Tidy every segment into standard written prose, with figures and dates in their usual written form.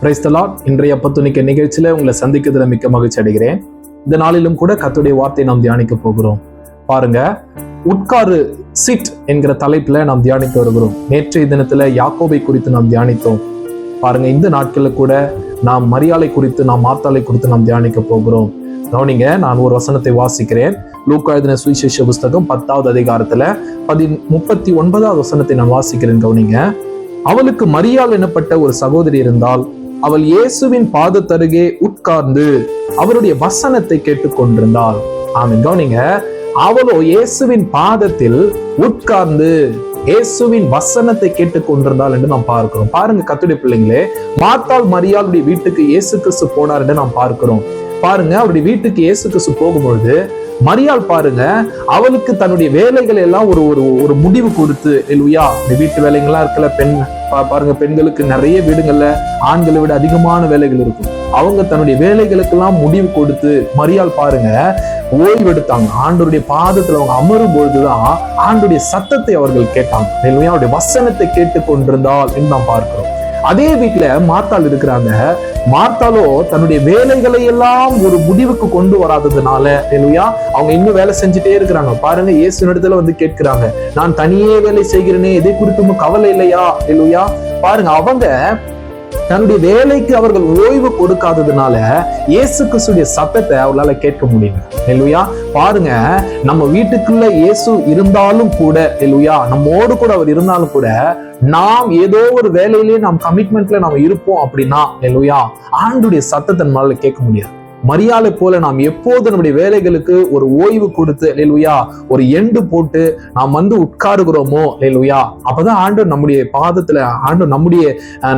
Praise the Lord. இன்றைய அப்பத்துணிக்க நிகழ்ச்சியில உங்களை சந்திக்கிறதுல மிக்க மகிழ்ச்சி அடைகிறேன். இந்த நாளிலும் கூட கர்த்தருடைய வார்த்தையை நாம் தியானிக்க போகிறோம். பாருங்க, உட்காரு சிட் என்கிற தலைப்புல நாம் தியானித்து வருகிறோம். நேற்றைய தினத்துல யாக்கோபை குறித்து நாம் தியானித்தோம். பாருங்க, இந்த நாட்கள்ல கூட நாம் மரியாளை குறித்து, நாம் மார்த்தாளை குறித்து நாம் தியானிக்க போகிறோம். கவனிங்க, நான் ஒரு வசனத்தை வாசிக்கிறேன். லூக்கா எழுதின சுவிசேஷ புஸ்தகம் 10வது அதிகாரத்துல 39வது வசனத்தை நான் வாசிக்கிறேன். கவனிங்க, அவளுக்கு மரியாள் எனப்பட்ட ஒரு சகோதரி இருந்தால், அவள் இயேசுவின் பாதத்தருகே உட்கார்ந்து அவருடைய வசனத்தை கேட்டுக்கொண்டிருந்தாள். ஆமென். கவனிங்க, அவளோ இயேசுவின் பாதத்தில் உட்கார்ந்து இயேசுவின் வசனத்தை கேட்டுக்கொண்டிருந்தாள் என்று நாம் பார்க்கிறோம். பாருங்க கர்த்தருடைய பிள்ளைங்களே, மார்த்தாள் மரியாளுடைய வீட்டுக்கு இயேசு கிறிஸ்து போனார் என்று நாம் பார்க்கிறோம். பாருங்க, அவருடைய வீட்டுக்கு இயேசு கிறிஸ்து போகும்பொழுது மரியாள் பாருங்க, அவளுக்கு தன்னுடைய வேலைகள் எல்லாம் ஒரு முடிவு கொடுத்து, இல்லையா, இந்த வீட்டு வேலைகள்லாம் இருக்கல, பாருங்க, பெண்களுக்கு நிறைய வீடுகள்ல ஆண்களை விட அதிகமான வேலைகள் இருக்கும். அவங்க தன்னுடைய வேலைகளுக்கெல்லாம் முடிவு கொடுத்து மரியாள் பாருங்க ஓய்வு எடுத்தாங்க. ஆண்டவருடைய பாதத்துல அவங்க அமரும் பொழுதுதான் ஆண்டவருடைய சத்தத்தை அவர்கள் கேட்டாங்க. இல்லையா, அவருடைய வசனத்தை கேட்டுக்கொண்டிருந்தால் என்று நாம் பார்க்கிறோம். அதே வீட்டுல மார்த்தாள் இருக்கிறாங்க. மார்த்தாளோ தன்னுடைய வேலைகளை எல்லாம் ஒரு முடிவுக்கு கொண்டு வராததுனால, இல்லையா, அவங்க இன்னும் வேலை செஞ்சுட்டே இருக்கிறாங்க. பாருங்க, இயேசு இடத்துல வந்து கேட்கிறாங்க, நான் தனியே வேலை செய்கிறேனே, எதை குறித்தும் கவலை இல்லையா? இல்லையா, பாருங்க, அவங்க தன்னுடைய வேலைக்கு அவர்கள் ஓய்வு கொடுக்காததுனால இயேசு கிறிஸ்துடைய சத்தத்தை அவர்களால கேட்க முடியல. இல்லையா, பாருங்க, நம்ம வீட்டுக்குள்ள இயேசு இருந்தாலும் கூட, இல்லையா, நம்மோடு கூட அவர் இருந்தாலும் கூட, நாம் ஏதோ ஒரு வேலையிலேயே நாம் கமிட்மெண்ட்ல நாம் இருப்போம் அப்படின்னா, இல்லையா, ஆண்டவருடைய சத்தத்தை நம்மளால கேட்க முடியாது. மரியாளை போல நாம் எப்போது நம்முடைய வேலைகளுக்கு ஒரு ஓய்வு கொடுத்து, இல்லையா, ஒரு எண்டு போட்டு நாம் வந்து உட்காருகிறோமோ, இல்லையா, அப்பதான் ஆண்டவர் நம்முடைய பாதத்துல, ஆண்டவர்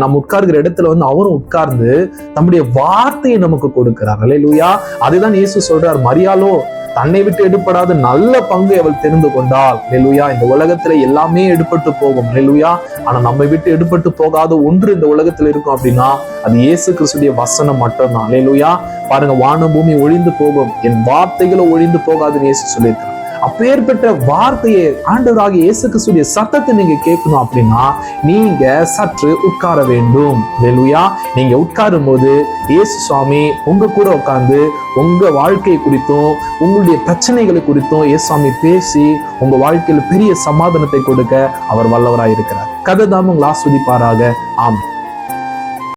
நம்ம உட்கார்கிற இடத்துல வந்து அவரும் உட்கார்ந்து நம்முடைய வார்த்தையை நமக்கு கொடுக்கிறார். இல்லையா, அதுதான் இயேசு சொல்றார், மரியாளோ தன்னை விட்டு எடுப்படாத நல்ல பங்கு அவள் தெரிந்து கொண்டாள். அல்லேலூயா. இந்த உலகத்துல எல்லாமே எடுபட்டு போகும். அல்லேலூயா. ஆனா நம்மை விட்டு எடுபட்டு போகாத ஒன்று இந்த உலகத்துல இருக்கும் அப்படின்னா அது இயேசு கிறிஸ்துடைய வசனம் மட்டும்தான். அல்லேலூயா. பாருங்க, வானம் பூமி ஒழிந்து போகும், என் வார்த்தைகளும் ஒழிந்து போகாதுன்னு இயேசு சொல்லியிருக்கிறார். அப்பேற்பட்ட வார்த்தையை, ஆண்டவராகிய இயேசு கிறிஸ்துடைய சத்தத்தை நீங்க கேட்கணும் அப்படின்னா நீங்க சற்று உட்கார வேண்டும். அல்லேலூயா. நீங்க உட்காரும் போது இயேசு சுவாமி உங்க கூட உட்கார்ந்து உங்க வாழ்க்கை குறித்தும் உங்களுடைய பிரச்சனைகளை குறித்தும் இயேசு சுவாமி பேசி உங்க வாழ்க்கையில பெரிய சமாதானத்தை கொடுக்க அவர் வல்லவராய் இருக்கிறார். கதை தான் உங்களை ஆஸ்வதிப்பாராக. ஆம்.